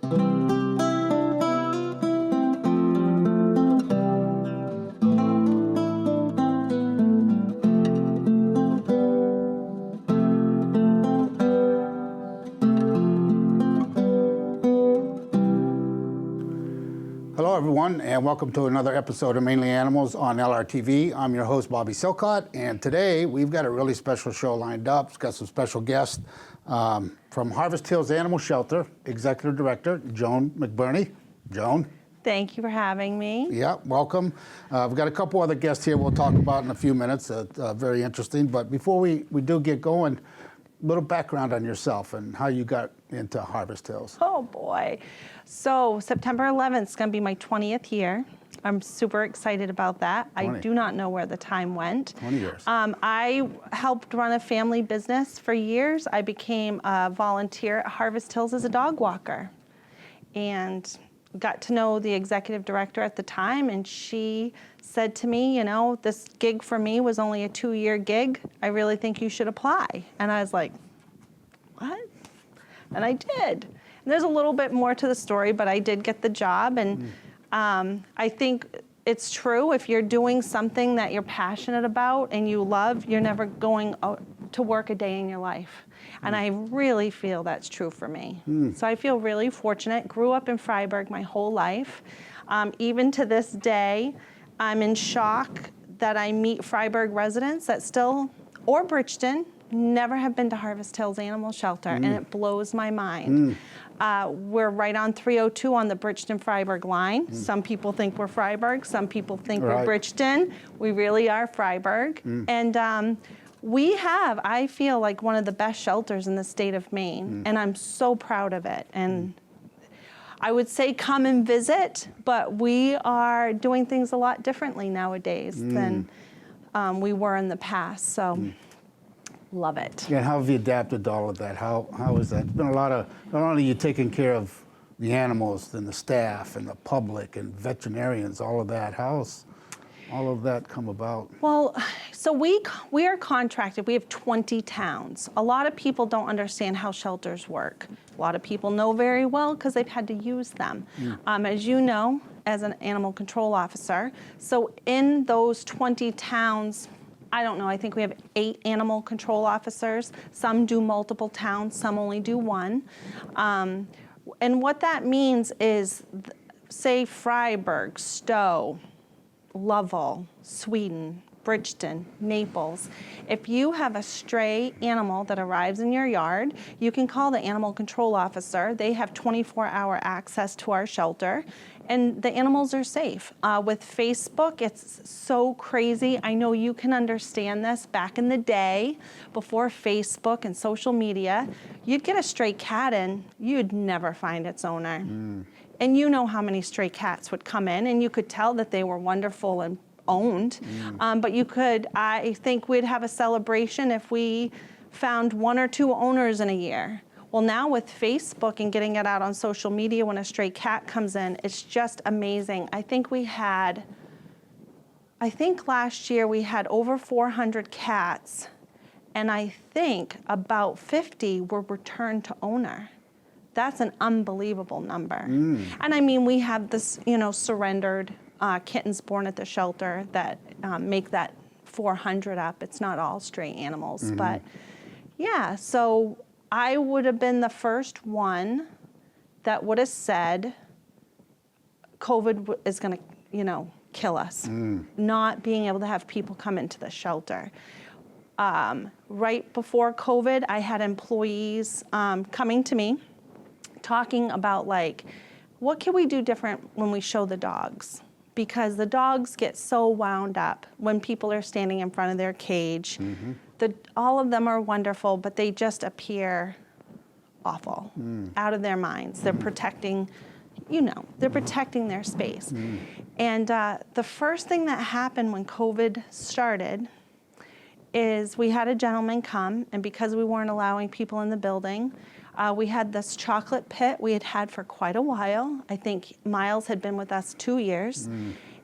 Hello, everyone, and welcome to another episode of Mainly Animals on LRTV. I'm your host, Bobby Silcott, and today we've got a really special show lined up. It's got some special guests from Harvest Hills Animal Shelter, Executive Director Joan McBurney. Joan. Thank you for having me. Yeah, welcome. We've got a couple other guests here we'll talk about in a few minutes. Very interesting. But before we do get going, a little background on yourself and how you got into Harvest Hills. Oh boy. So September 11th is going to be my 20th year. I'm super excited about that. 20. I do not know where the time went. 20 years. I helped run a family business for years. I became a volunteer at Harvest Hills as a dog walker and got to know the executive director at the time, and she said to me, you know, this gig for me was only a 2-year gig. I really think you should apply. And I was like, what? And I did. And there's a little bit more to the story, but I did get the job. And I think it's true. If you're doing something that you're passionate about and you love, you're never going out to work a day in your life. And I really feel that's true for me. So I feel really fortunate. Grew up in Freiburg my whole life. Even to this day, I'm in shock that I meet Freiburg residents that still, or Bridgeton, never have been to Harvest Hills Animal Shelter, and it blows my mind. We're right on 302 on the Bridgeton-Freiburg line. Some people think we're Freiburg, some people think we're Bridgeton. We really are Freiburg. And we have, I feel like, one of the best shelters in the state of Maine, and I'm so proud of it. And I would say come and visit, but we are doing things a lot differently nowadays than we were in the past. So. Love it. Yeah, how have you adapted to all of that? How is that? It's been a lot of, not only you taking care of the animals and the staff and the public and veterinarians, all of that. How's all of that come about? Well, so we are contracted. We have 20 towns. A lot of people don't understand how shelters work. A lot of people know very well because they've had to use them. As you know, as an animal control officer, so in those 20 towns, I don't know, I think we have 8 animal control officers. Some do multiple towns, some only do one. And what that means is, say Freiburg, Stowe, Lovell, Sweden, Bridgeton, Naples. If you have a stray animal that arrives in your yard, you can call the animal control officer. They have 24-hour access to our shelter, and the animals are safe. With Facebook, it's so crazy. I know you can understand this. Back in the day, before Facebook and social media, you'd get a stray cat in, you'd never find its owner. And you know how many stray cats would come in, and you could tell that they were wonderful and owned. But you could, I think we'd have a celebration if we found 1 or 2 owners in a year. Well, now with Facebook and getting it out on social media when a stray cat comes in, it's just amazing. I think last year we had over 400 cats, and I think about 50 were returned to owner. That's an unbelievable number. And I mean, we have this, you know, surrendered kittens born at the shelter that make that 400 up. It's not all stray animals, but yeah, so I would have been the first one that would have said COVID is going to, you know, kill us. Not being able to have people come into the shelter. Right before COVID, I had employees coming to me talking about, like, what can we do different when we show the dogs? Because the dogs get so wound up when people are standing in front of their cage. All of them are wonderful, but they just appear awful, out of their minds. They're protecting, you know, they're protecting their space. And the first thing that happened when COVID started is we had a gentleman come, and because we weren't allowing people in the building, we had this chocolate pit we had for quite a while. I think Miles had been with us 2 years.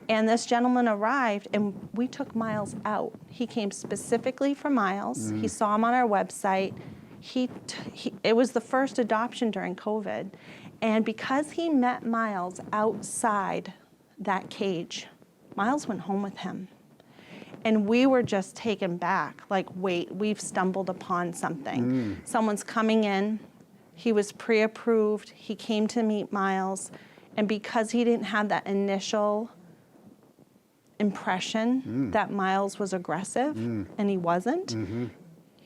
And this gentleman arrived, and we took Miles out. He came specifically for Miles. He saw him on our website. It was the first adoption during COVID. And because he met Miles outside that cage, Miles went home with him. And we were just taken back, like, wait, we've stumbled upon something. Someone's coming in, he was pre-approved, he came to meet Miles, and because he didn't have that initial impression that Miles was aggressive, and he wasn't,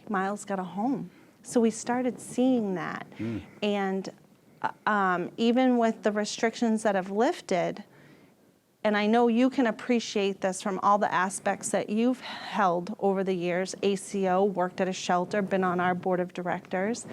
Miles got a home. So we started seeing that. And even with the restrictions that have lifted, and I know you can appreciate this from all the aspects that you've held over the years, ACO, worked at a shelter, been on our board of directors.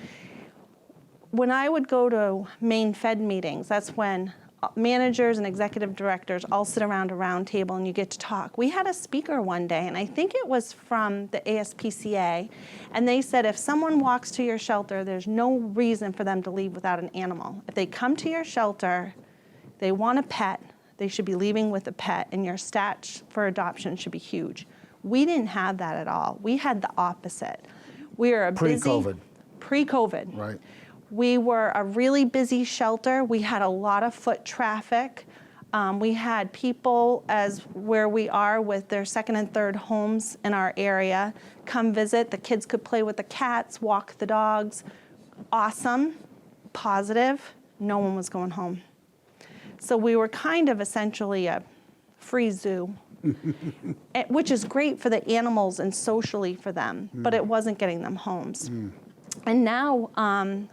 When I would go to Maine Fed meetings, that's when managers and executive directors all sit around a round table and you get to talk. We had a speaker one day, and I think it was from the ASPCA, and they said if someone walks to your shelter, there's no reason for them to leave without an animal. If they come to your shelter, they want a pet, they should be leaving with a pet, and your stats for adoption should be huge. We didn't have that at all. We had the opposite. We were a Pre-COVID. Pre-COVID. Right. We were a really busy shelter. We had a lot of foot traffic. We had people, as where we are with their second and third homes in our area, come visit. The kids could play with the cats, walk the dogs. Awesome, positive. No one was going home. So we were kind of essentially a free zoo, which is great for the animals and socially for them, but it wasn't getting them homes. And now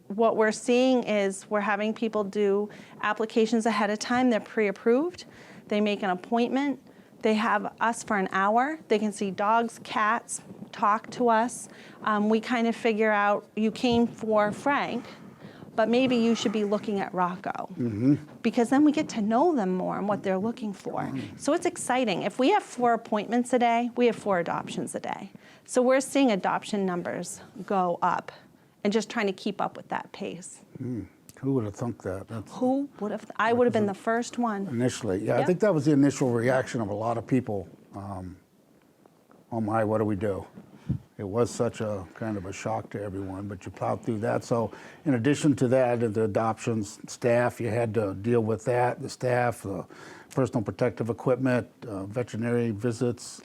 what we're seeing is we're having people do applications ahead of time. They're pre-approved. They make an appointment. They have us for an hour. They can see dogs, cats, talk to us. We kind of figure out, you came for Frank, but maybe you should be looking at Rocco. Because then we get to know them more and what they're looking for. So it's exciting. If we have 4 appointments a day, we have 4 adoptions a day. So we're seeing adoption numbers go up and just trying to keep up with that pace. Who would have thunk that? Who would have? I would have been the first one. Initially, yeah. I Yep. think that was the initial reaction of a lot of people. Oh my, what do we do? It was such a kind of a shock to everyone, but you plowed through that. So in addition to that, the adoptions staff, you had to deal with that, the staff, the personal protective equipment, veterinary visits.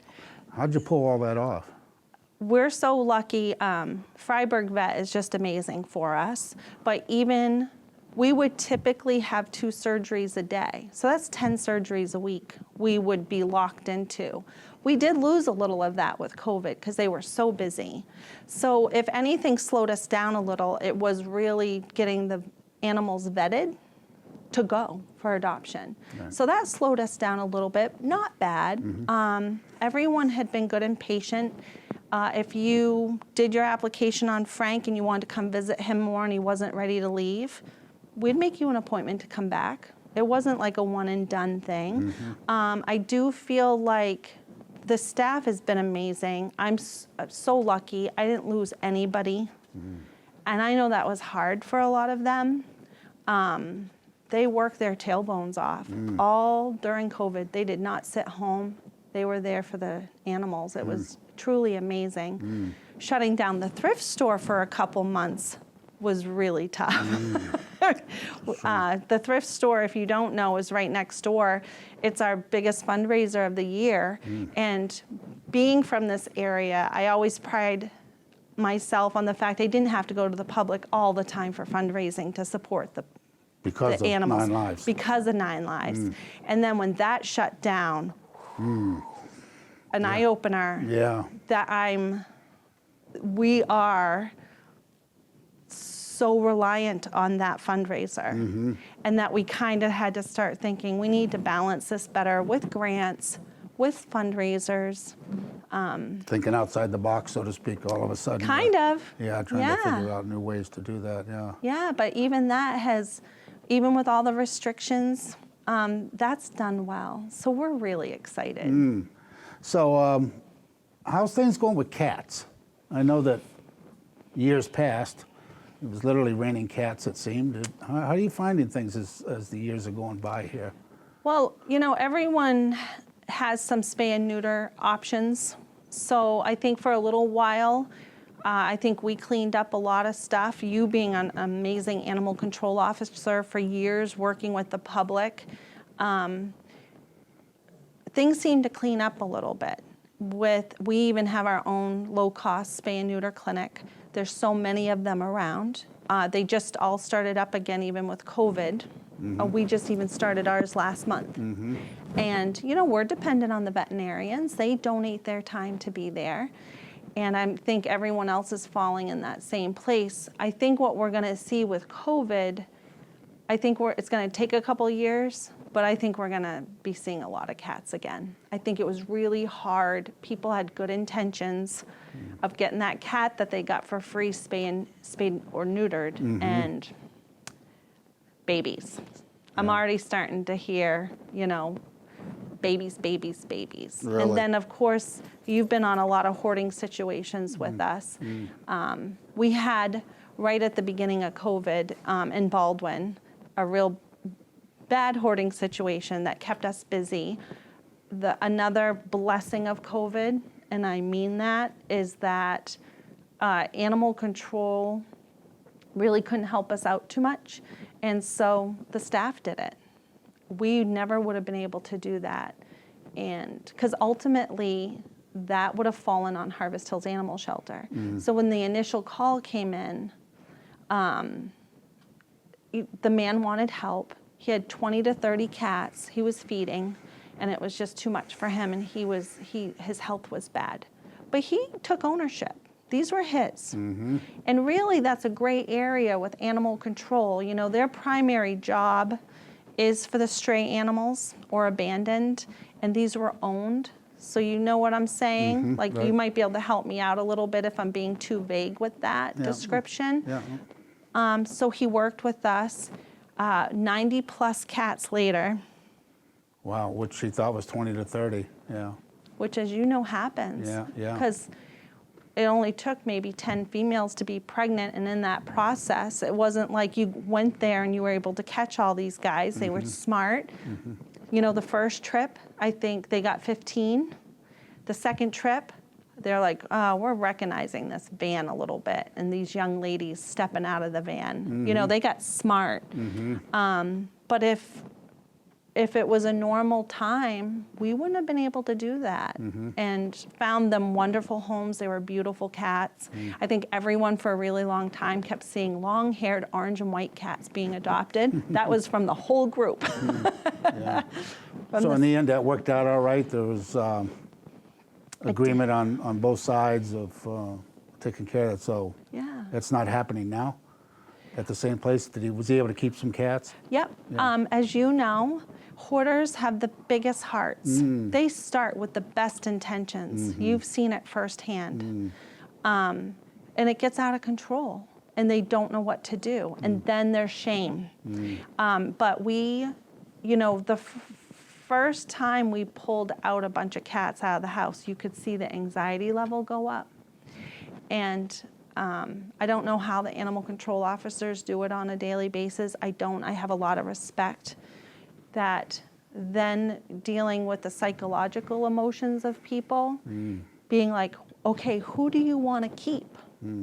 How'd you pull all that off? We're so lucky. Freiburg Vet is just amazing for us. But even we would typically have 2 surgeries a day. So that's 10 surgeries a week we would be locked into. We did lose a little of that with COVID because they were so busy. So if anything slowed us down a little, it was really getting the animals vetted to go for adoption. Right. So that slowed us down a little bit. Not bad. Everyone had been good and patient. If you did your application on Frank and you wanted to come visit him more and he wasn't ready to leave, we'd make you an appointment to come back. It wasn't like a one and done thing. I do feel like the staff has been amazing. I'm so lucky. I didn't lose anybody. And I know that was hard for a lot of them. They worked their tailbones off all during COVID. They did not sit home. They were there for the animals. It was truly amazing. Shutting down the thrift store for a couple months was really tough. The thrift store, if you don't know, is right next door. It's our biggest fundraiser of the year. And being from this area, I always pride myself on the fact I didn't have to go to the public all the time for fundraising to support the animals. 9 lives. Because of 9 lives. And then when that shut down, an eye-opener that we are so reliant on that fundraiser, and that we kind of had to start thinking we need to balance this better with grants, with fundraisers. Thinking outside the box, so to speak, all of a sudden. Kind of. Yeah, trying to figure out new ways to do that, Yeah, but even that has, even with all the restrictions, that's done well. So we're really excited. So how's things going with cats? I know that years past, it was literally raining cats, it seemed. How are you finding things as the years are going by here? Well, you know, everyone has some spay and neuter options. So I think for a little while, I think we cleaned up a lot of stuff. You being an amazing animal control officer for years, working with the public, things seem to clean up a little bit. We even have our own low-cost spay and neuter clinic. There's so many of them around. They just all started up again, even with COVID. We just even started ours last month. And, you know, we're dependent on the veterinarians. They donate their time to be there. And I think everyone else is falling in that same place. I think what we're going to see with COVID, I think it's going to take a couple years, but I think we're going to be seeing a lot of cats again. I think it was really hard. People had good intentions of getting that cat that they got for free spayed or neutered, and babies. I'm already starting to hear, you know, babies. Really? And then, of course, you've been on a lot of hoarding situations with us. We had, right at the beginning of COVID in Baldwin, a real bad hoarding situation that kept us busy. Another blessing of COVID, and I mean that, is that animal control really couldn't help us out too much, and so the staff did it. We never would have been able to do that, and because ultimately that would have fallen on Harvest Hills Animal Shelter. So when the initial call came in, the man wanted help. He had 20 to 30 cats he was feeding, and it was just too much for him, and his health was bad. But he took ownership. These were his. And really, that's a gray area with animal control. You know, their primary job is for the stray animals or abandoned, and these were owned. So you know what I'm saying? Like, right. you might be able to help me out a little bit if I'm being too vague with that description. So he worked with us. 90 plus cats later. Wow, which she thought was 20 to 30, Which, as you know, happens. Yeah. Because it only took maybe 10 females to be pregnant, and in that process, it wasn't like you went there and you were able to catch all these guys. They were smart. You know, the first trip, I think they got 15. The second trip, they're like, oh, we're recognizing this van a little bit, and these young ladies stepping out of the van. You know, they got smart. But if it was a normal time, we wouldn't have been able to do that. And found them wonderful homes. They were beautiful cats. I think everyone for a really long time kept seeing long-haired orange and white cats being adopted. That was from the whole group. So in the end, that worked out all right. There was agreement on both sides of taking care of it. So that's not happening now at the same place. Was he able to keep some cats? Yep. As you know, hoarders have the biggest hearts. They start with the best intentions. You've seen it firsthand. And it gets out of control, and they don't know what to do. And then there's shame. But we, you know, the first time we pulled out a bunch of cats out of the house, you could see the anxiety level go up. And I don't know how the animal control officers do it on a daily basis. I have a lot of respect that then dealing with the psychological emotions of people, being like, okay, who do you want to keep?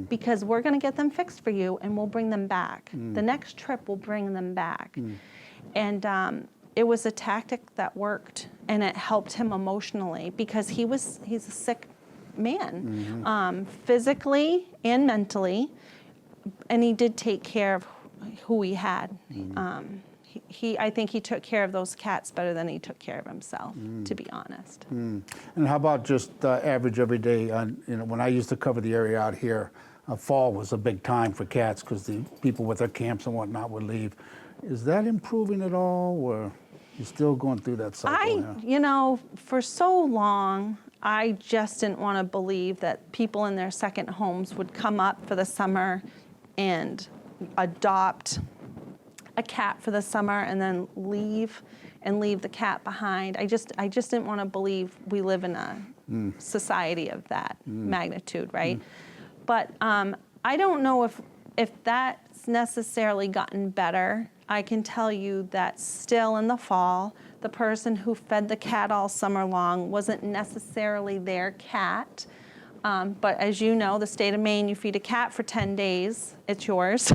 Because we're going to get them fixed for you, and we'll bring them back. The next trip, we'll bring them back. And it was a tactic that worked, and it helped him emotionally, because he's a sick man, physically and mentally, and he did take care of who he had. I think he took care of those cats better than he took care of himself, to be honest. And how about just average every day? You know, when I used to cover the area out here, fall was a big time for cats because the people with their camps and whatnot would leave. Is that improving at all, or you're still going through that cycle? You know, for so long, I just didn't want to believe that people in their second homes would come up for the summer and adopt a cat for the summer and then leave the cat behind. I just didn't want to believe we live in a society of that magnitude, right? But I don't know if that's necessarily gotten better. I can tell you that still in the fall, the person who fed the cat all summer long wasn't necessarily their cat. But as you know, the state of Maine, you feed a cat for 10 days, it's yours.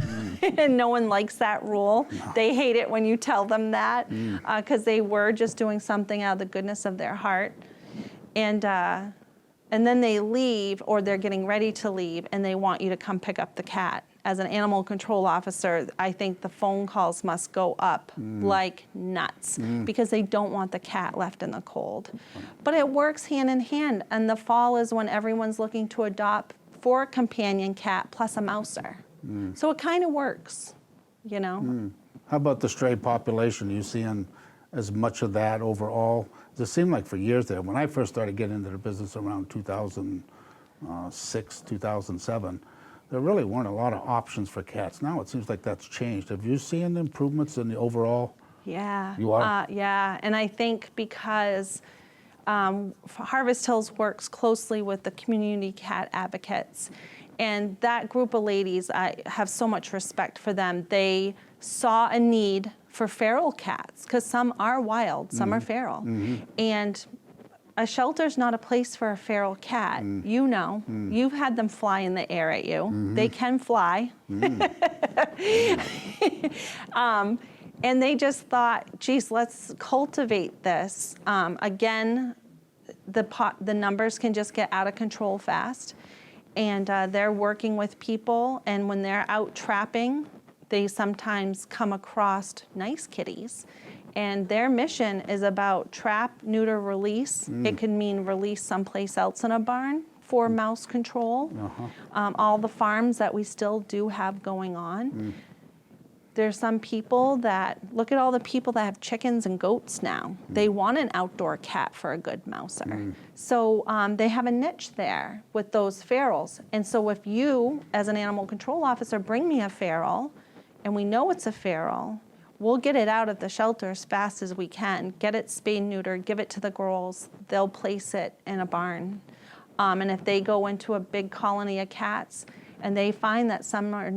And no one likes that rule. No. They hate it when you tell them that because they were just doing something out of the goodness of their heart. And then they leave, or they're getting ready to leave, and they want you to come pick up the cat. As an animal control officer, I think the phone calls must go up like nuts because they don't want the cat left in the cold. But it works hand in hand, and the fall is when everyone's looking to adopt for a companion cat plus a mouser. So it kind of works, you know. How about the stray population? Are you seeing as much of that overall? It seemed like for years there, when I first started getting into the business around 2006, 2007, there really weren't a lot of options for cats. Now it seems like that's changed. Have you seen improvements in the overall? Yeah. You are? Yeah, and I think because Harvest Hills works closely with the community cat advocates, and that group of ladies, I have so much respect for them. They saw a need for feral cats, because some are wild, some are feral. And a shelter's not a place for a feral cat. You know, you've had them fly in the air at you. They can fly. And they just thought, geez, let's cultivate this. Again, the numbers can just get out of control fast. And they're working with people, and when they're out trapping, they sometimes come across nice kitties. And their mission is about trap, neuter, release. It could mean release someplace else in a barn for mouse control. All the farms that we still do have going on. There's some people that, look at all the people that have chickens and goats now. They want an outdoor cat for a good mouser. So they have a niche there with those ferals. And so if you, as an animal control officer, bring me a feral, and we know it's a feral, we'll get it out of the shelter as fast as we can, get it spayed, neutered, give it to the girls. They'll place it in a barn. And if they go into a big colony of cats and they find that some are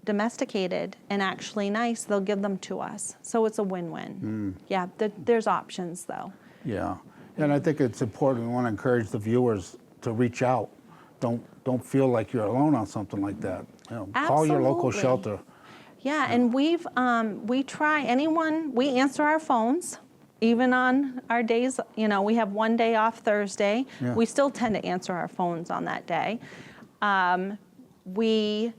domesticated and actually nice, they'll give them to us. So it's a win-win. Yeah, there's options though. Yeah, and I think it's important. We want to encourage the viewers to reach out. Don't feel like you're alone on something like that. You know, call your local shelter. Yeah, and we try anyone, we answer our phones, even on our days, you know, we have one day off Thursday. Yeah. We still tend to answer our phones on that day. We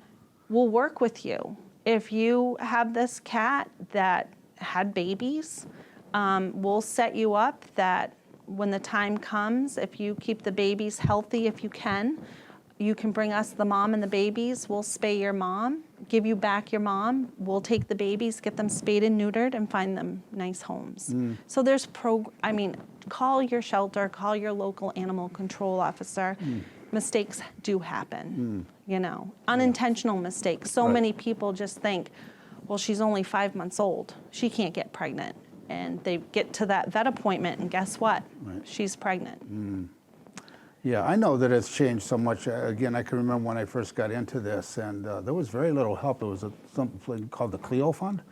will work with you. If you have this cat that had babies, we'll set you up that when the time comes, if you keep the babies healthy, if you can bring us the mom and the babies. We'll spay your mom, give you back your mom. We'll take the babies, get them spayed and neutered, and find them nice homes. So there's call your shelter, call your local animal control officer. Mistakes do happen, you know, unintentional mistakes. So many people just think, well, she's only 5 months old. She can't get pregnant. And they get to that vet appointment, and guess what? She's pregnant. Yeah, I know that it's changed so much. Again, I can remember when I first got into this, and there was very little help. There was something called the Clio Fund,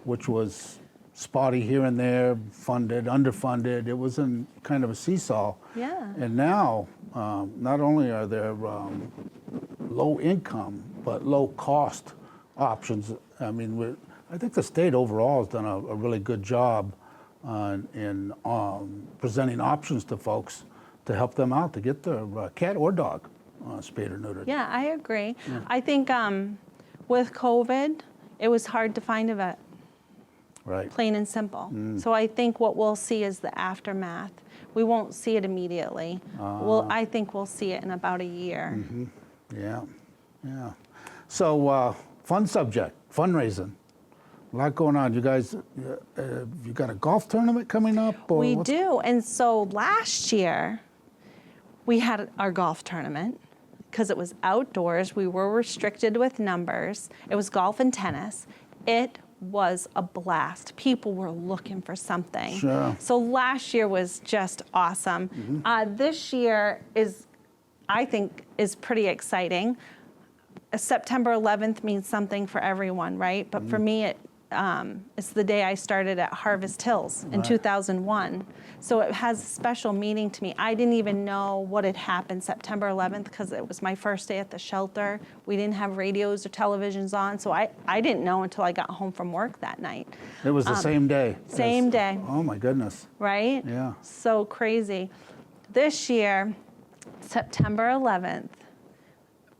which was spotty here and there, funded, underfunded. It was in kind of a seesaw. Yeah. And now, not only are there low income, but low cost options. I mean, I think the state overall has done a really good job in presenting options to folks to help them out to get their cat or dog spayed or neutered. Yeah, I agree. I think with COVID, it was hard to find a vet. Right. Plain and simple. So I think what we'll see is the aftermath. We won't see it immediately. I think we'll see it in about a year. Yeah, yeah. So fun subject, fundraising. A lot going on. You guys, you got a golf tournament coming up? Or we do. And so last year, we had our golf tournament because it was outdoors. We were restricted with numbers. It was golf and tennis. It was a blast. People were looking for something. Sure. So last year was just awesome. This year I think, is pretty exciting. September 11th means something for everyone, right? But for me, it's the day I started at Harvest Hills in 2001. So it has a special meaning to me. I didn't even know what had happened September 11th because it was my first day at the shelter. We didn't have radios or televisions on, so I didn't know until I got home from work that night. It was the same day. Same day. Oh my goodness. Right? Yeah. So crazy. This year, September 11th,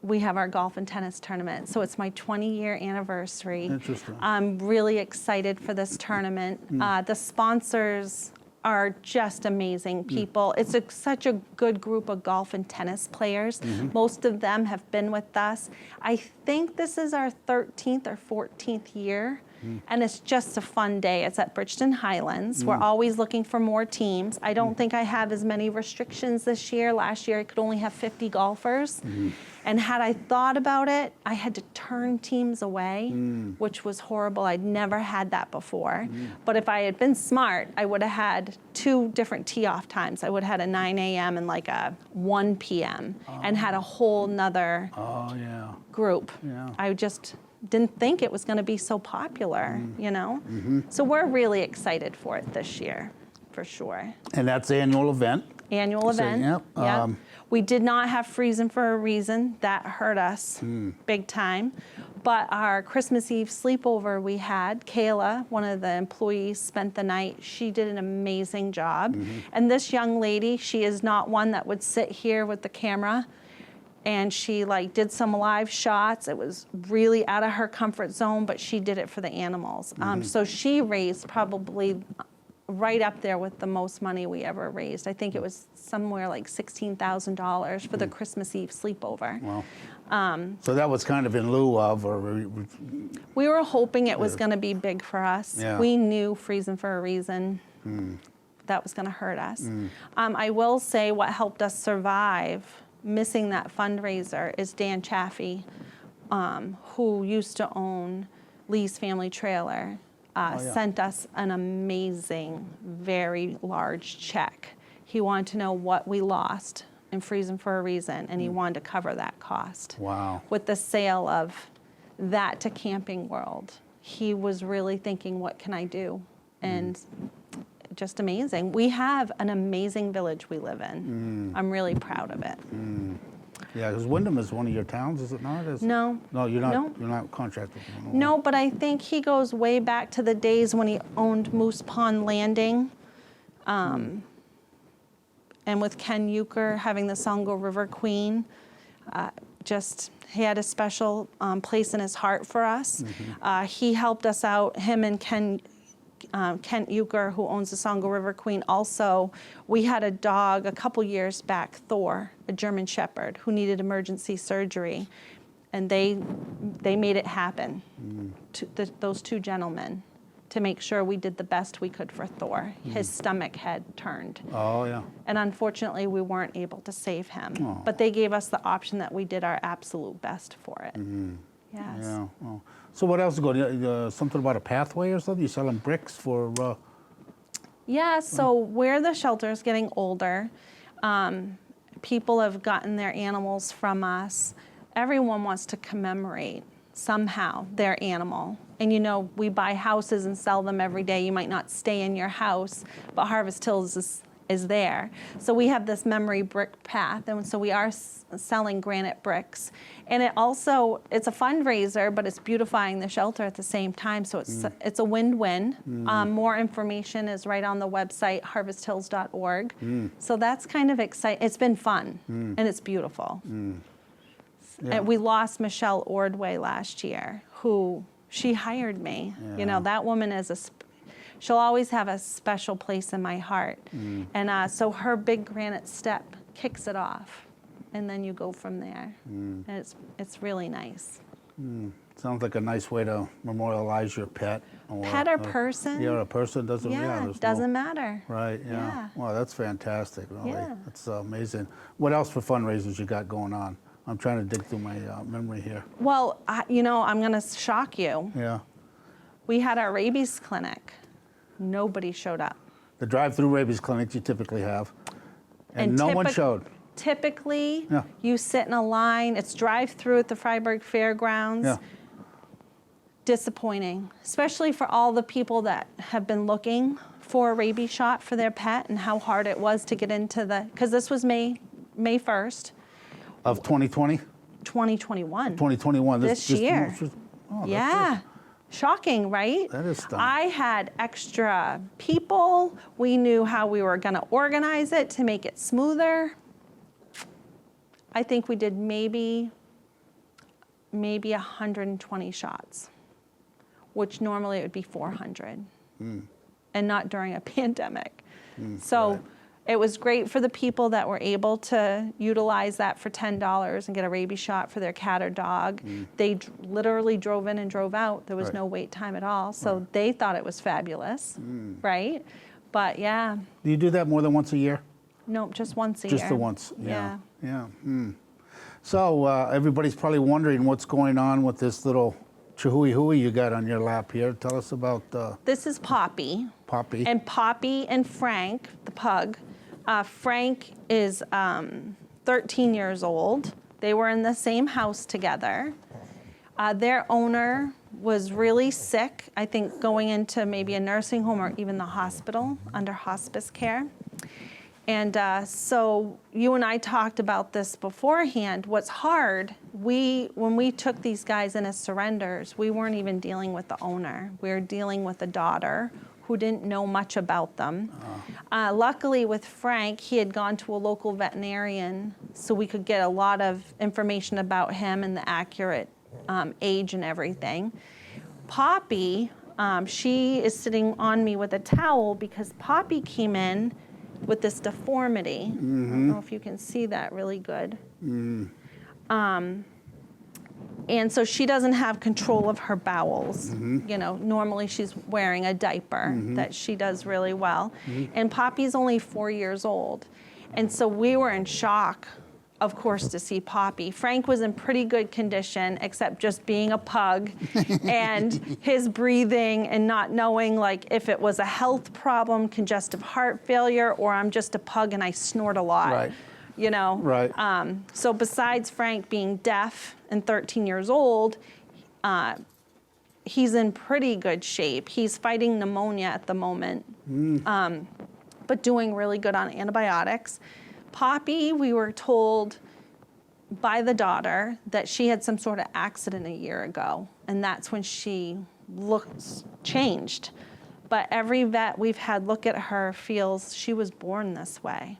we have our golf and tennis tournament. So it's my 20-year anniversary. Interesting. I'm really excited for this tournament. The sponsors are just amazing people. It's such a good group of golf and tennis players. Most of them have been with us. I think this is our 13th or 14th year. And it's just a fun day. It's at Bridgeton Highlands. We're always looking for more teams. I don't think I have as many restrictions this year. Last year I could only have 50 golfers. And had I thought about it, I had to turn teams away, which was horrible. I'd never had that before. But if I had been smart, I would have had 2 different tee-off times. I would have had a 9 a.m. and like a 1 p.m. and had a whole nother group. Yeah. I just didn't think it was going to be so popular, you know? So we're really excited for it this year, for sure. And that's the annual event. Annual event. Yep. We did not have Freezing for a Reason. That hurt us big time. But our Christmas Eve sleepover we had, Kayla, one of the employees, spent the night. She did an amazing job. And this young lady, she is not one that would sit here with the camera. And she did some live shots. It was really out of her comfort zone, but she did it for the animals. So she raised probably right up there with the most money we ever raised. I think it was somewhere like $16,000 for the Christmas Eve sleepover. Wow. So that was kind of in lieu of, or we were hoping it was going to be big for us. Yeah. We knew Freezing for a Reason that was going to hurt us. I will say what helped us survive missing that fundraiser is Dan Chaffee, who used to own Lee's Family Trailer. Sent us an amazing, very large check. He wanted to know what we lost in Freezing for a Reason, and he wanted to cover that cost. Wow. With the sale of that to Camping World, he was really thinking, what can I do? And just amazing. We have an amazing village we live in. I'm really proud of it. Yeah, because Wyndham is one of your towns, is it not? No. No, you're not. No. You're not contracted. No, but I think he goes way back to the days when he owned Moose Pond Landing, and with Ken Euchre having the Songo River Queen. He had a special place in his heart for us. He helped us out. Him and Kent Euchre, who owns the Songo River Queen, also, we had a dog a couple years back, Thor, a German Shepherd, who needed emergency surgery. And they made it happen, those 2 gentlemen, to make sure we did the best we could for Thor. His stomach had turned. Oh, yeah. And unfortunately, we weren't able to save him. But they gave us the option that we did our absolute best for it. Yes. Yeah. Oh. So what else is going? Something about a pathway or something? You're selling bricks for? Yeah. So where the shelter is getting older, people have gotten their animals from us. Everyone wants to commemorate somehow their animal. And you know, we buy houses and sell them every day. You might not stay in your house, but Harvest Hills is there. So we have this memory brick path, and so we are selling granite bricks. And it's a fundraiser, but it's beautifying the shelter at the same time, so it's a win-win. More information is right on the website, harvesthills.org. So that's kind of exciting. It's been fun, and it's beautiful. Yeah. And we lost Michelle Ordway last year, she hired me. Yeah. You know, that woman she'll always have a special place in my heart. And so her big granite step kicks it off. And then you go from there. And it's really nice. Sounds like a nice way to memorialize your pet. Pet or person? Yeah, a person doesn't. Yeah, it doesn't matter. Right. Yeah. Yeah. Wow, that's fantastic. Really. Yeah. That's amazing. What else for fundraisers you got going on? I'm trying to dig through my memory here. Well, I'm going to shock you. Yeah. We had our rabies clinic. Nobody showed up. The drive-through rabies clinics you typically have, and no one showed. Typically, you sit in a line. It's drive-through at the Freiburg Fairgrounds. Yeah. disappointing, especially for all the people that have been looking for a rabies shot for their pet and how hard it was to get into because this was May 1st. Of 2020? 2021. 2021. This year. Oh, Yeah. Shocking, right? That is stunning. I had extra people. We knew how we were going to organize it to make it smoother. I think we did maybe 120 shots, which normally it would be 400, and not during a pandemic. So right. it was great for the people that were able to utilize that for $10 and get a rabies shot for their cat or dog. They literally drove in and drove out. There was Right. no wait time at all. So they thought it was fabulous, right? But yeah, Do you do that more than once a year? nope, just once a year. Just the once. Yeah. Yeah. So everybody's probably wondering what's going on with this little chihui you got on your lap here. Tell us about This is Poppy. Poppy. And Poppy and Frank, the pug. Frank is 13 years old. They were in the same house together. Their owner was really sick, I think going into maybe a nursing home or even the hospital under hospice care. And so you and I talked about this beforehand. What's hard, when we took these guys in as surrenders, we weren't even dealing with the owner. We were dealing with the daughter who didn't know much about them. Luckily with Frank, he had gone to a local veterinarian so we could get a lot of information about him and the accurate age and everything. Poppy, she is sitting on me with a towel because Poppy came in with this deformity. I don't know if you can see that really good. And so she doesn't have control of her bowels. You know, normally she's wearing a diaper that she does really well. And Poppy's only 4 years old. And so we were in shock, of course, to see Poppy. Frank was in pretty good condition, except just being a pug and his breathing and not knowing like if it was a health problem, congestive heart failure, or I'm just a pug and I snort a lot. Right. You know? Right. So besides Frank being deaf and 13 years old, he's in pretty good shape. He's fighting pneumonia at the moment, but doing really good on antibiotics. Poppy, we were told by the daughter that she had some sort of accident a year ago, and that's when she looks changed. But every vet we've had look at her feels she was born this way.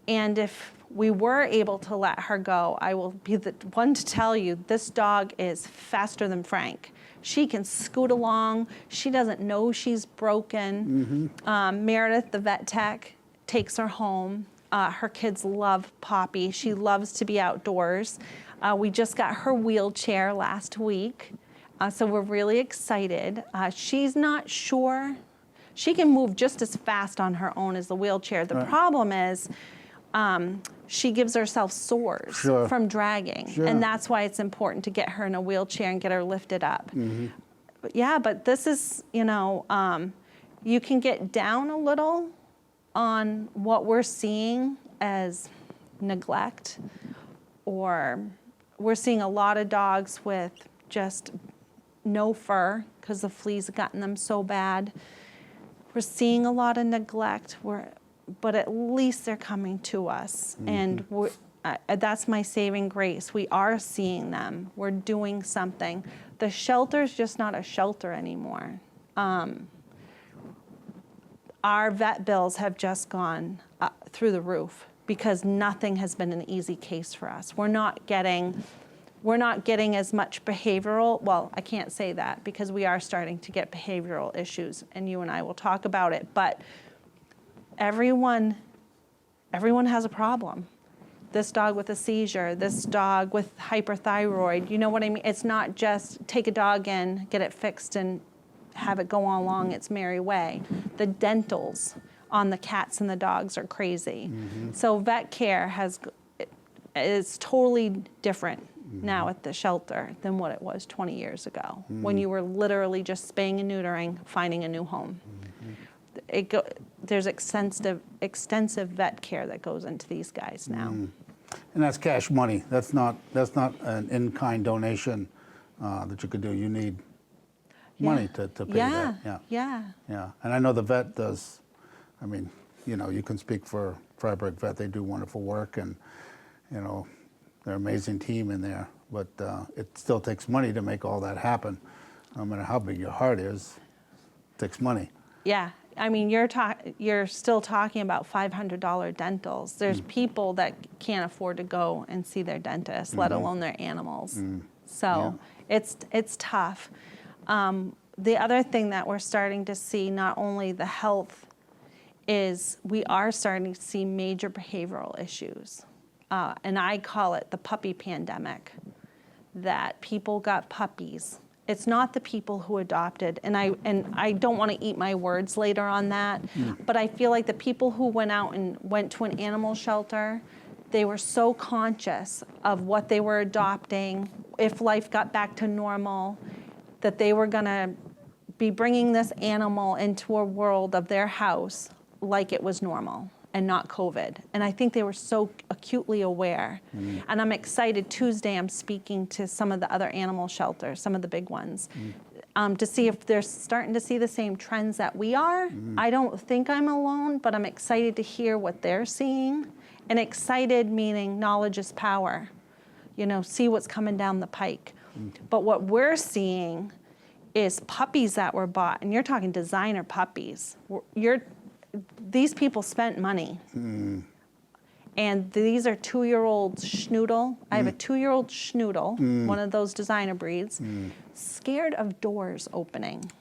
And if we were able to let her go, I will be the one to tell you, this dog is faster than Frank. She can scoot along. She doesn't know she's broken. Meredith, the vet tech, takes her home. Her kids love Poppy. She loves to be outdoors. We just got her wheelchair last week, so we're really excited. She's not sure. She can move just as fast on her own as the wheelchair. The problem is she gives herself sores from dragging, and that's why it's important to get her in a wheelchair and get her lifted up. But yeah, but this is, you know, you can get down a little on what we're seeing as neglect, or we're seeing a lot of dogs with just no fur because the fleas have gotten them so bad. We're seeing a lot of neglect, but at least they're coming to us, and that's my saving grace. We are seeing them. We're doing something. The shelter's just not a shelter anymore. Our vet bills have just gone through the roof because nothing has been an easy case for us. We're not getting as much behavioral, well, I can't say that because we are starting to get behavioral issues, and you and I will talk about it, but everyone has a problem. This dog with a seizure, this dog with hyperthyroid, you know what I mean? It's not just take a dog in, get it fixed, and have it go on along its merry way. The dentals on the cats and the dogs are crazy. So vet care is totally different now at the shelter than what it was 20 years ago, when you were literally just spaying and neutering, finding a new home. There's extensive vet care that goes into these guys now. And that's cash money. That's not an in-kind donation that you could do. You need money to pay that. Yeah. And I know the vet does, I mean, you know, you can speak for Freiburg Vet. They do wonderful work, and, you know, they're an amazing team in there. But it still takes money to make all that happen. No matter how big your heart is, it takes money. Yeah. I mean, you're still talking about $500 dentals. There's people that can't afford to go and see their dentist, let alone their animals. So it's tough. The other thing that we're starting to see, not only the health, is we are starting to see major behavioral issues. And I call it the puppy pandemic, that people got puppies. It's not the people who adopted, and I don't want to eat my words later on that, but I feel like the people who went out and went to an animal shelter, they were so conscious of what they were adopting, if life got back to normal, that they were going to be bringing this animal into a world of their house like it was normal and not COVID. And I think they were so acutely aware. And I'm excited. Tuesday, I'm speaking to some of the other animal shelters, some of the big ones, to see if they're starting to see the same trends that we are. I don't think I'm alone, but I'm excited to hear what they're seeing. And excited meaning knowledge is power. You know, see what's coming down the pike. But what we're seeing is puppies that were bought, and you're talking designer puppies. These people spent money. And these are 2-year-old schnoodle. I have a 2-year-old schnoodle, one of those designer breeds, scared of doors opening.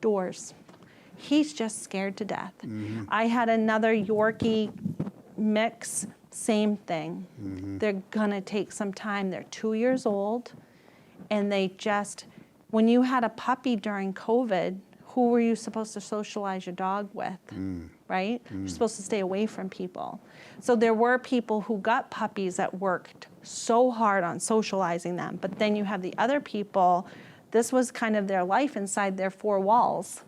Doors. He's just scared to death. I had another Yorkie mix, same thing. They're gonna take some time. They're 2 years old, and they just, when you had a puppy during COVID, who were you supposed to socialize your dog with, right? You're supposed to stay away from people. So there were people who got puppies that worked so hard on socializing them, but then you have the other people, this was kind of their life inside their 4 walls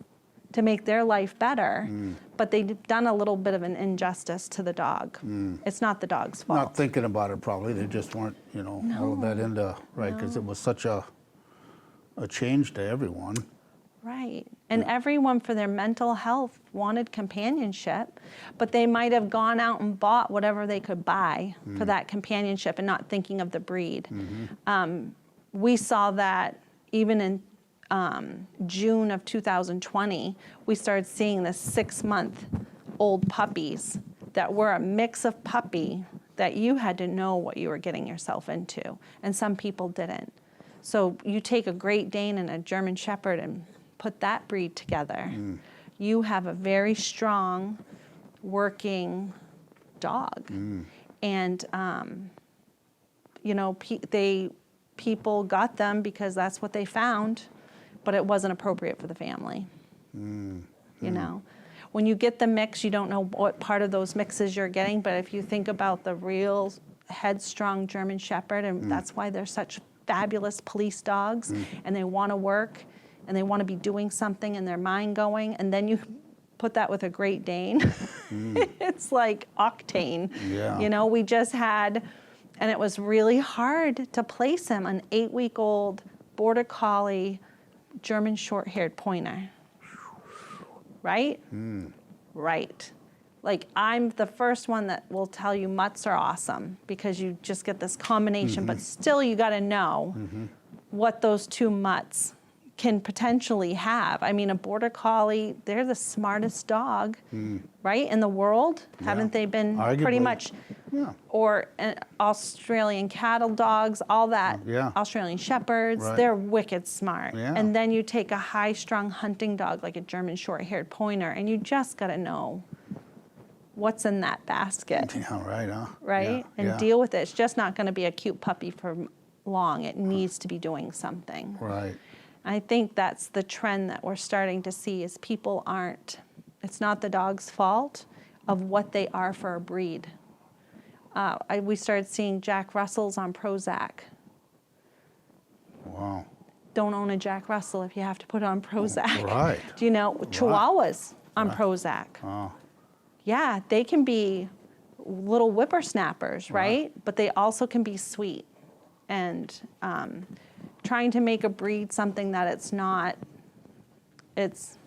to make their life better, but they've done a little bit of an injustice to the dog. It's not the dog's fault. Not thinking about it, probably. They just weren't, you know, all of that into, right, because it was such a change to everyone. Right. And everyone for their mental health wanted companionship, but they might have gone out and bought whatever they could buy for that companionship and not thinking of the breed. We saw that even in June of 2020, we started seeing the 6-month-old puppies that were a mix of puppy that you had to know what you were getting yourself into, and some people didn't. So you take a Great Dane and a German Shepherd and put that breed together, you have a very strong, working dog. And, you know, people got them because that's what they found, but it wasn't appropriate for the family. You know, when you get the mix, you don't know what part of those mixes you're getting, but if you think about the real headstrong German Shepherd, and that's why they're such fabulous police dogs, and they want to work, and they want to be doing something and their mind going, and then you put that with a Great Dane. It's like octane. You know, we just had, and it was really hard to place him, an 8-week-old Border Collie German short-haired pointer. Right? Right. Like, I'm the first one that will tell you mutts are awesome because you just get this combination, but still you got to know what those 2 mutts can potentially have. I mean, a Border Collie, they're the smartest dog, right, in the world. Haven't they been pretty much? Or Australian cattle dogs, all that. Australian Shepherds, they're wicked smart. And then you take a high-strung hunting dog like a German short-haired pointer, and you just got to know what's in that basket. Right? And deal with it. It's just not going to be a cute puppy for long. It needs to be doing something. I think that's the trend that we're starting to see is people aren't, it's not the dog's fault of what they are for a breed. We started seeing Jack Russells on Prozac. Wow. Don't own a Jack Russell if you have to put on Prozac. Do you know, Chihuahuas on Prozac. Yeah, they can be little whippersnappers, right? But they also can be sweet. And trying to make a breed something that it's not. It's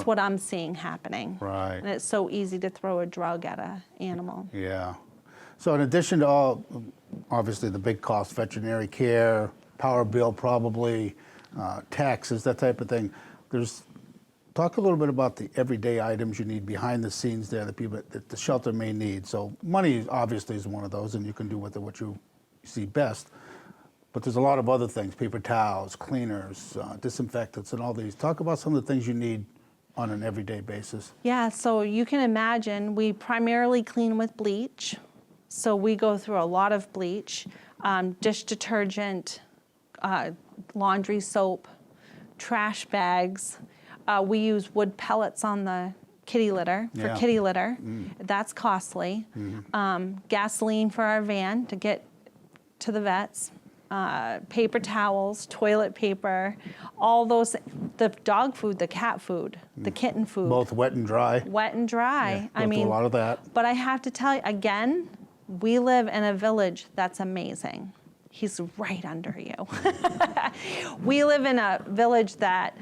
what I'm seeing happening. Right. And it's so easy to throw a drug at an animal. Yeah. So in addition to all, obviously the big cost, veterinary care, power bill probably, taxes, that type of thing, talk a little bit about the everyday items you need behind the scenes there that the shelter may need. So money obviously is one of those, and you can do with it what you see best. But there's a lot of other things, paper towels, cleaners, disinfectants, and all these. Talk about some of the things you need on an everyday basis. Yeah, so you can imagine we primarily clean with bleach. So we go through a lot of bleach, dish detergent, laundry soap, trash bags. We use wood pellets on the kitty litter for kitty litter. That's costly. Gasoline for our van to get to the vets. Paper towels, toilet paper, all those, the dog food, the cat food, the kitten food. Both wet and dry. Wet and dry. Yeah, a lot of that. But I have to tell you, again, we live in a village that's amazing. He's right under you. We live in a village that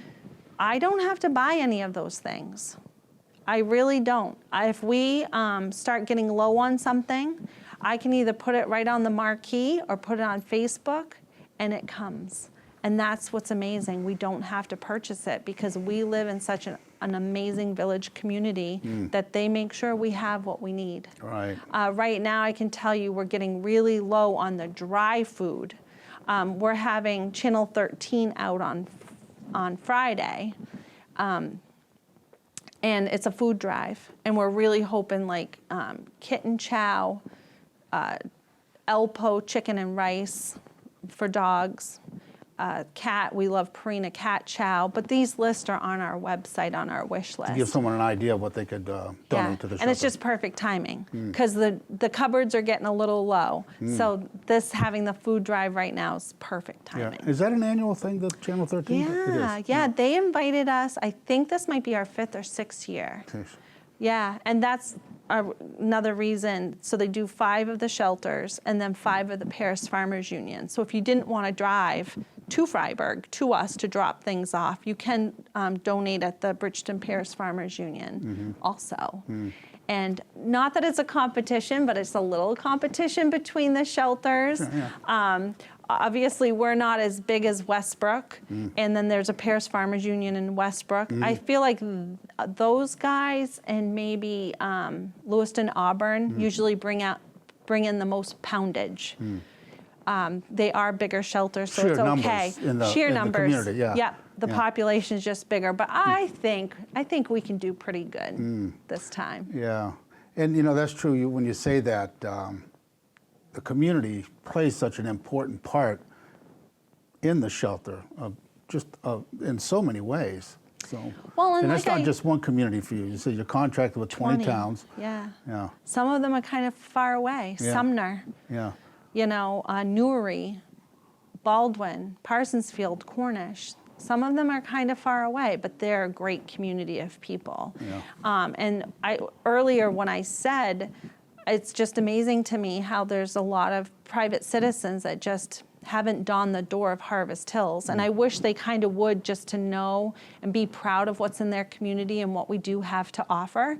I don't have to buy any of those things. I really don't. If we start getting low on something, I can either put it right on the marquee or put it on Facebook, and it comes. And that's what's amazing. We don't have to purchase it because we live in such an amazing village community that they make sure we have what we need. Right. Right now, I can tell you we're getting really low on the dry food. We're having Channel 13 out on Friday. And it's a food drive. And we're really hoping like kitten chow, Elpo chicken and rice for dogs. Cat, we love Purina cat chow, but these lists are on our website, on our wish list. To give someone an idea of what they could donate to the shelter. And it's just perfect timing because the cupboards are getting a little low. So having the food drive right now is perfect timing. Yeah. Is that an annual thing, the Channel 13? Yeah, they invited us. I think this might be our 5th or 6th year. Yeah, and that's another reason. So they do 5 of the shelters and then 5 of the Paris Farmers Union. So if you didn't want to drive to Freiburg, to us, to drop things off, you can donate at the Bridgeton Paris Farmers Union also. And not that it's a competition, but it's a little competition between the shelters. Obviously, we're not as big as Westbrook, and then there's a Paris Farmers Union in Westbrook. I feel like those guys and maybe Lewiston Auburn usually bring in the most poundage. They are bigger shelters, so it's okay. Sheer numbers in the community, the population is just bigger, but I think we can do pretty good this time. Yeah, and that's true. When you say that. The community plays such an important part in the shelter, in so many ways. So, and that's not just one community for you. You say you're contracted with 20 towns. Yeah. Some of them are kind of far away. Sumner. Yeah. Newry, Baldwin, Parsonsfield, Cornish. Some of them are kind of far away, but they're a great community of people. And earlier when I said, it's just amazing to me how there's a lot of private citizens that just haven't dawned the door of Harvest Hills. And I wish they kind of would, just to know and be proud of what's in their community and what we do have to offer.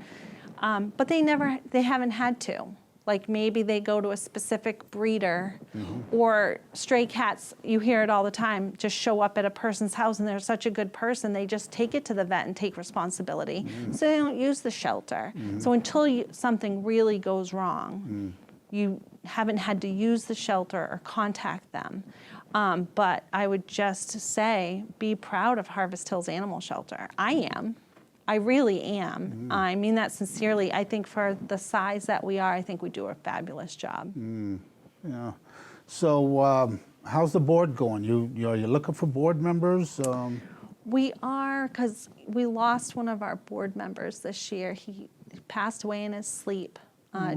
But they haven't had to. Like maybe they go to a specific breeder or stray cats, you hear it all the time, just show up at a person's house and they're such a good person, they just take it to the vet and take responsibility. So they don't use the shelter. So until something really goes wrong, you haven't had to use the shelter or contact them. But I would just say, be proud of Harvest Hills Animal Shelter. I am. I really am. I mean that sincerely. I think for the size that we are, I think we do a fabulous job. Yeah. So how's the board going? Are you looking for board members? We are, because we lost one of our board members this year. He passed away in his sleep.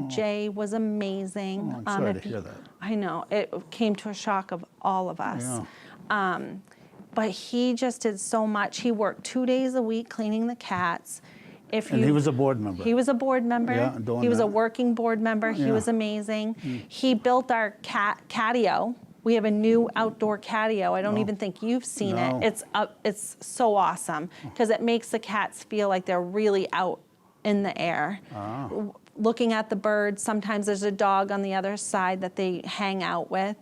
Jay was amazing. I'm sorry to hear that. I know. It came to a shock of all of us. But he just did so much. He worked 2 days a week cleaning the cats. And he was a board member. He was a board member. Yeah, he was a working board member. He was amazing. He built our catio We have a new outdoor catio. I don't even think you've seen No. it. It's so awesome because it makes the cats feel like they're really out in the air. Looking at the birds, sometimes there's a dog on the other side that they hang out with.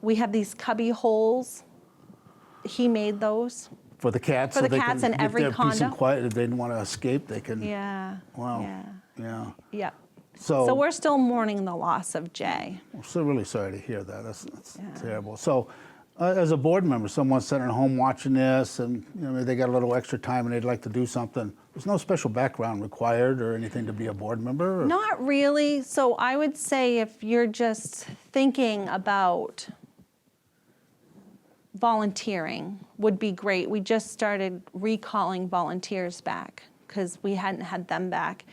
We have these cubby holes. He made those. For the cats? For so the they cats can in get every their peace and condo? quiet. If they didn't want to escape, they can. Yeah. Wow. Yeah. Yeah. Yeah. So, So we're still mourning the loss of Jay. I'm so really sorry to hear that. That's terrible. So, as a board member, someone sitting at home watching this, and maybe they got a little extra time and they'd like to do something. There's no special background required or anything to be a board member. Or? Not really. So I would say if you're just thinking about volunteering would be great. We just started recalling volunteers back because we hadn't had them back.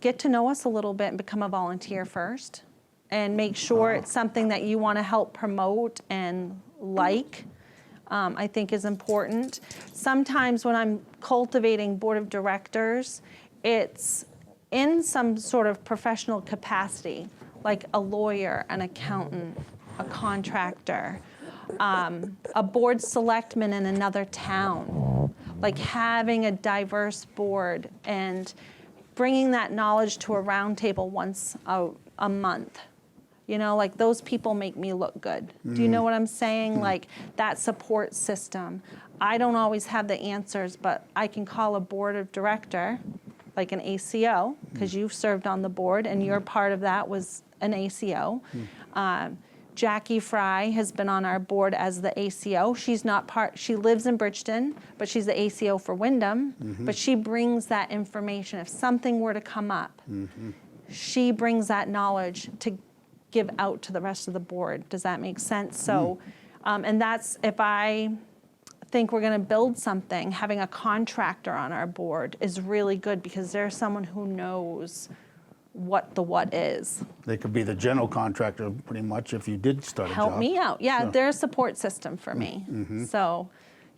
Get to know us a little bit and become a volunteer first, and make sure it's something that you want to help promote and like. I think is important. Sometimes when I'm cultivating board of directors, it's in some sort of professional capacity, like a lawyer, an accountant, a contractor, a board selectman in another town, like having a diverse board and bringing that knowledge to a round table once a month. Like those people make me look good. Do you know what I'm saying? Like that support system. I don't always have the answers, but I can call a board of director, like an ACO, because you've served on the board and your part of that was an ACO. Jackie Fry has been on our board as the ACO. She's not she lives in Bridgeton, but she's the ACO for Wyndham. But she brings that information. If something were to come up, she brings that knowledge to give out to the rest of the board. Does that make sense? So, and that's, if I think we're gonna build something, having a contractor on our board is really good because there's someone who knows what the what is. They could be the general contractor pretty much if you did start a job. Help me out. Yeah, Sure. they're a support system for me. So,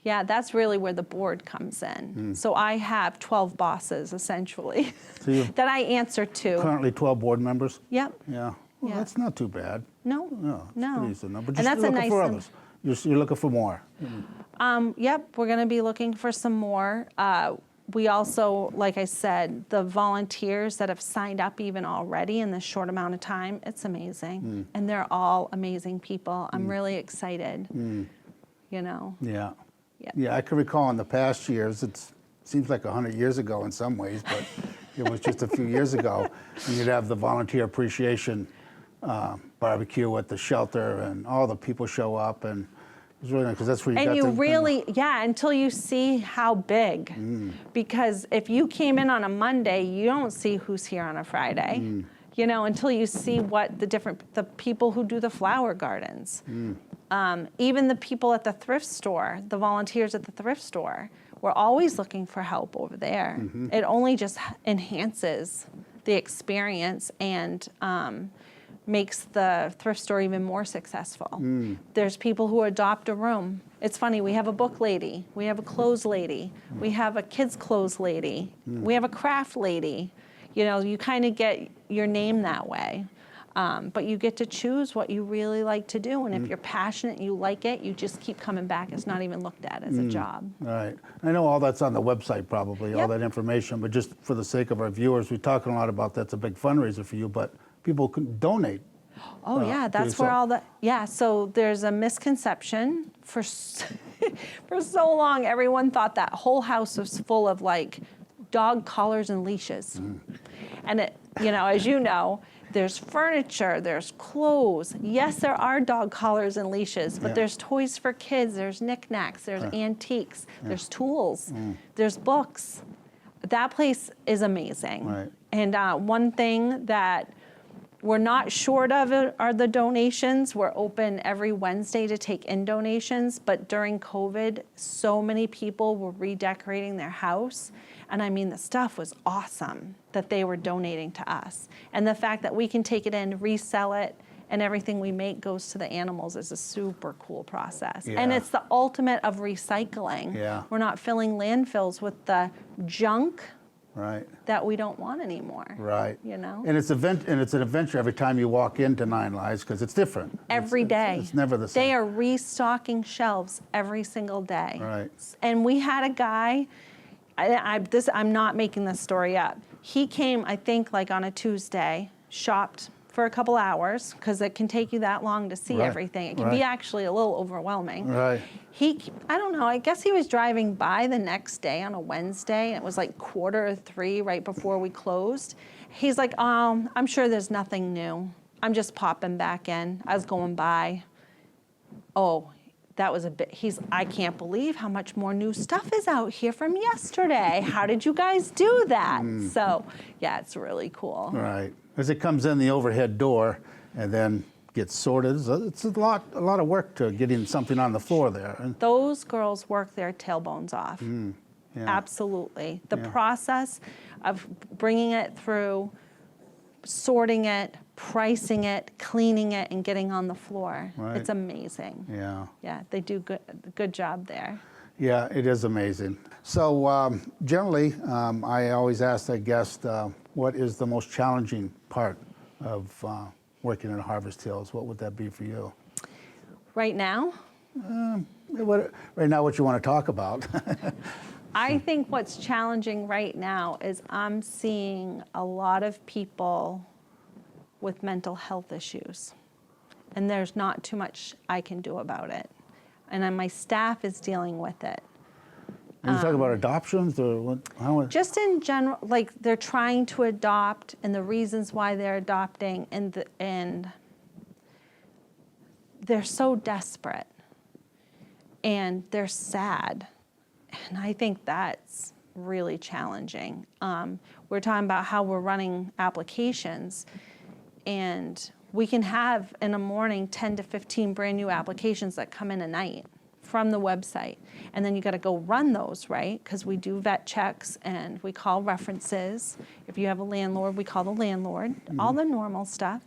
yeah, that's really where the board comes in. So I have 12 bosses essentially So you that I answer to. currently 12 board members? Yep. Yeah. Well, Yeah. that's not too bad. No. No, it's No. pretty decent number. And Just that's a looking nice for num- others. You're looking for more. Yep, we're going to be looking for some more. We also, like I said, the volunteers that have signed up even already in this short amount of time, it's amazing. And they're all amazing people. I'm really excited, Yeah. Yep. Yeah, I can recall in the past years, it seems like 100 years ago in some ways, but it was just a few years ago. And you'd have the volunteer appreciation barbecue at the shelter, and all the people show up, and it was really nice because that's where you got And you to really, yeah, until you see how big. Because if you came in on a Monday, you don't see who's here on a Friday. Until you see what the people who do the flower gardens. Even the people at the thrift store, the volunteers at the thrift store, we're always looking for help over there. It only just enhances the experience and makes the thrift store even more successful. There's people who adopt a room. It's funny, we have a book lady, we have a clothes lady, we have a kids clothes lady, we have a craft lady. You kind of get your name that way. But you get to choose what you really like to do. And if you're passionate and you like it, you just keep coming back. It's not even looked at as a job. All right. I know all that's on the website probably, all Yep. that information, but just for the sake of our viewers, we're talking a lot about that's a big fundraiser for you, but people can donate. Oh, yeah, that's so- where all the, so there's a misconception. For for so long, everyone thought that whole house was full of like dog collars and leashes. And it, as you know, there's furniture, there's clothes. Yes, there are dog collars and leashes, but Yeah. there's toys for kids, there's knickknacks, there's antiques, there's tools, there's books. That place is amazing. Right. And one thing that we're not short of are the donations. We're open every Wednesday to take in donations, but during COVID, so many people were redecorating their house. And I mean, the stuff was awesome that they were donating to us. And the fact that we can take it in, resell it, and everything we make goes to the animals is a super cool process. And Yeah. it's the ultimate of recycling. Yeah. We're not filling landfills with the junk Right. that we don't want anymore. Right. You know? And it's an adventure every time you walk into Nine Lives because it's different. Every day. It's never the same. They are restocking shelves every single day. Right. And we had a guy, I'm not making this story up. He came, I think, like on a Tuesday, shopped for a couple hours because it can take you that long to see Right. everything. It can be actually a little overwhelming. Right. I don't know, I guess he was driving by the next day on a Wednesday, and it was like 2:45 right before we closed. He's like, I'm sure there's nothing new. I'm just popping back in. I was going by. Oh, that was a bit, I can't believe how much more new stuff is out here from yesterday. How did you guys do that? So, yeah, it's really cool. Right. As it comes in the overhead door and then gets sorted, it's a lot of work to getting something on the floor there. Those girls work their tailbones off. Yeah. Absolutely. The process of bringing it through, sorting it, pricing it, cleaning it, and getting on the floor. Right. It's amazing. Yeah. Yeah, they do good job there. Yeah, it is amazing. So generally, I always ask the guest, what is the most challenging part of working at Harvest Hills? What would that be for you? Right now, Right now, what you want to talk about? I think what's challenging right now is I'm seeing a lot of people with mental health issues, and there's not too much I can do about it. And then my staff is dealing with it. Are you talking about adoptions or what? Just in general, like they're trying to adopt and the reasons why they're adopting, and they're so desperate and they're sad. And I think that's really challenging. We're talking about how we're running applications, and we can have in a morning 10 to 15 brand new applications that come in a night from the website. And then you got to go run those, right? Because we do vet checks and we call references. If you have a landlord, we call the landlord, all the normal stuff.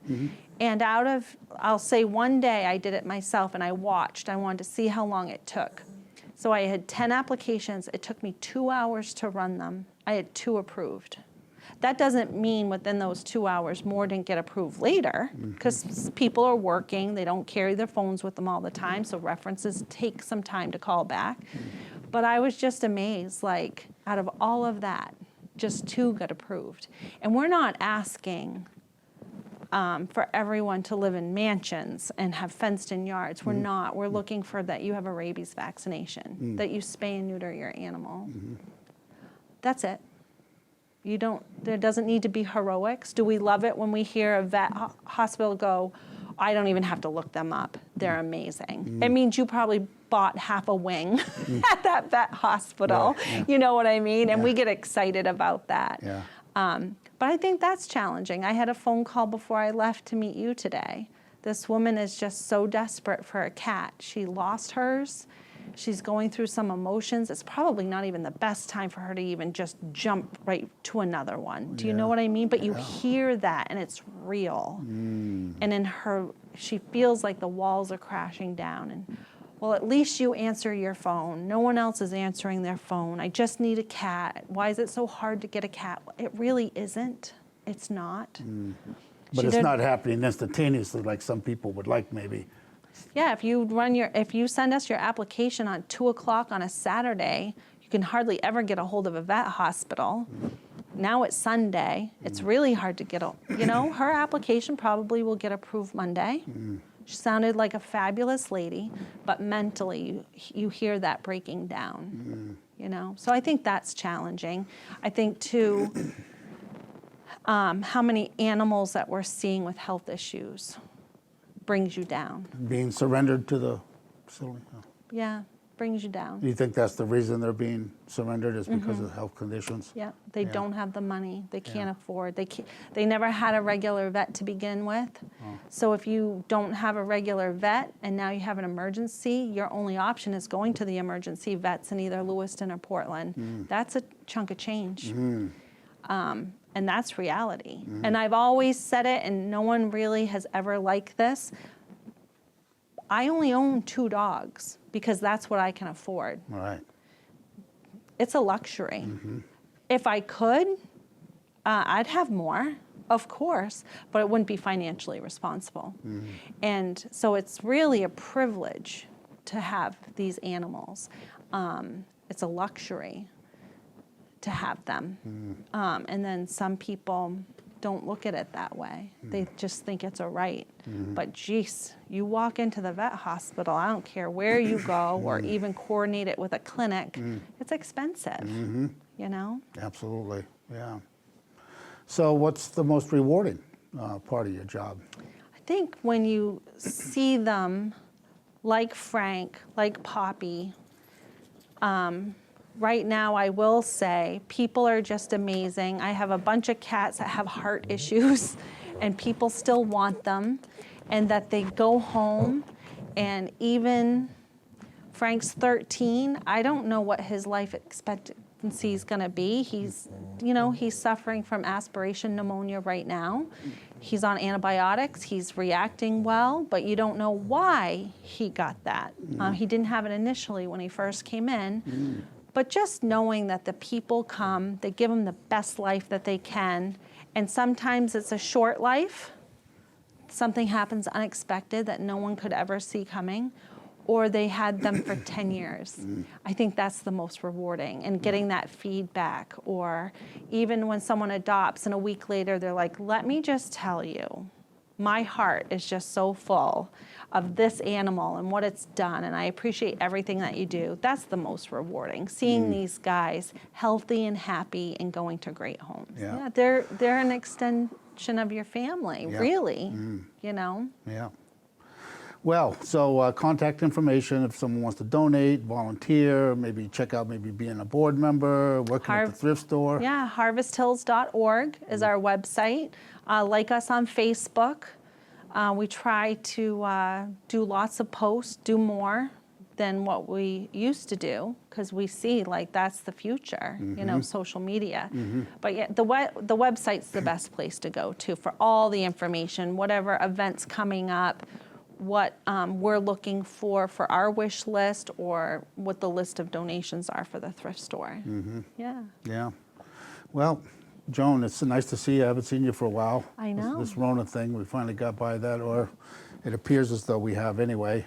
And I'll say one day I did it myself and I wanted to see how long it took. So I had 10 applications. It took me 2 hours to run them. I had 2 approved. That doesn't mean within those 2 hours more didn't get approved later, because people are working, they don't carry their phones with them all the time, so references take some time to call back. But I was just amazed, like out of all of that, just 2 got approved. And we're not asking for everyone to live in mansions and have fenced-in yards. We're not. We're looking for that you have a rabies vaccination, that you spay and neuter your animal. That's it. There doesn't need to be heroics. Do we love it when we hear a vet hospital go, I don't even have to look them up. They're amazing. It means you probably bought half a wing at that vet hospital. Yeah. You know what I mean? And we get excited about that. Yeah. But I think that's challenging. I had a phone call before I left to meet you today. This woman is just so desperate for a cat. She lost hers. She's going through some emotions. It's probably not even the best time for her to even just jump right to another one. Do you know what I mean? But you hear that and it's real. And in her, she feels like the walls are crashing down. And well, at least you answer your phone. No one else is answering their phone. I just need a cat. Why is it so hard to get a cat? It really isn't. It's not. But it's not happening instantaneously like some people would like maybe. Yeah, if you send us your application on 2:00 on a Saturday, you can hardly ever get a hold of a vet hospital. Now it's Sunday. It's really hard to get her application probably will get approved Monday. She sounded like a fabulous lady, but mentally you hear that breaking down. So I think that's challenging. I think too, how many animals that we're seeing with health issues brings you down. Being surrendered to the facility. Yeah, brings you down. Do you think that's the reason they're being surrendered is because of health conditions? Yeah, they don't have the money. They can't afford. They never had a regular vet to begin with. So if you don't have a regular vet and now you have an emergency, your only option is going to the emergency vets in either Lewiston or Portland. That's a chunk of change. And that's reality. And I've always said it, and no one really has ever liked this. I only own 2 dogs because that's what I can afford. Right. It's a luxury. If I could, I'd have more, of course, but it wouldn't be financially responsible. And so it's really a privilege to have these animals. It's a luxury to have them. And then some people don't look at it that way. They just think it's a right. But geez, you walk into the vet hospital, I don't care where you go or even coordinate it with a clinic, it's expensive, you know? Absolutely, yeah. So what's the most rewarding part of your job? I think when you see them like Frank, like Poppy, right now, I will say, people are just amazing. I have a bunch of cats that have heart issues, and people still want them, and that they go home, and even Frank's 13, I don't know what his life expectancy is gonna be. He's, you know, he's suffering from aspiration pneumonia right now. He's on antibiotics, he's reacting well, but you don't know why he got that. He didn't have it initially when he first came in. But just knowing that the people come, they give them the best life that they can, and sometimes it's a short life, something happens unexpected that no one could ever see coming, or they had them for 10 years. I think that's the most rewarding, and getting that feedback, or even when someone adopts and a week later they're like, let me just tell you, my heart is just so full of this animal and what it's done, and I appreciate everything that you do. That's the most rewarding, seeing these guys healthy and happy and going to great homes. Yeah. They're an extension of your family, really, you know? Yeah. Well, so contact information if someone wants to donate, volunteer, maybe check out maybe being a board member, working at the thrift store. Yeah, harvesthills.org is our website. Like us on Facebook. We try to do lots of posts, do more than what we used to do, because we see like that's the future, you know, social media. But yeah, the website's the best place to go to for all the information, whatever events coming up, what we're looking for our wish list, or what the list of donations are for the thrift store. Yeah. Yeah. Well, Joan, it's nice to see you. I haven't seen you for a while. I know. This Rona thing, we finally got by that, or it appears as though we have anyway.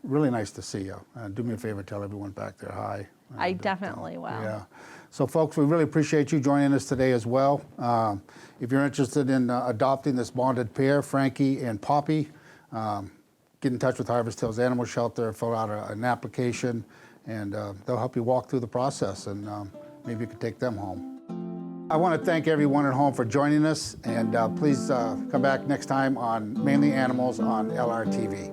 Really nice to see you. Do me a favor, tell everyone back there hi. I definitely will. Yeah. So folks, we really appreciate you joining us today as well. If you're interested in adopting this bonded pair, Frankie and Poppy, get in touch with Harvest Hills Animal Shelter, fill out an application, and they'll help you walk through the process, and maybe you can take them home. I want to thank everyone at home for joining us, and please come back next time on Mainly Animals on LRTV.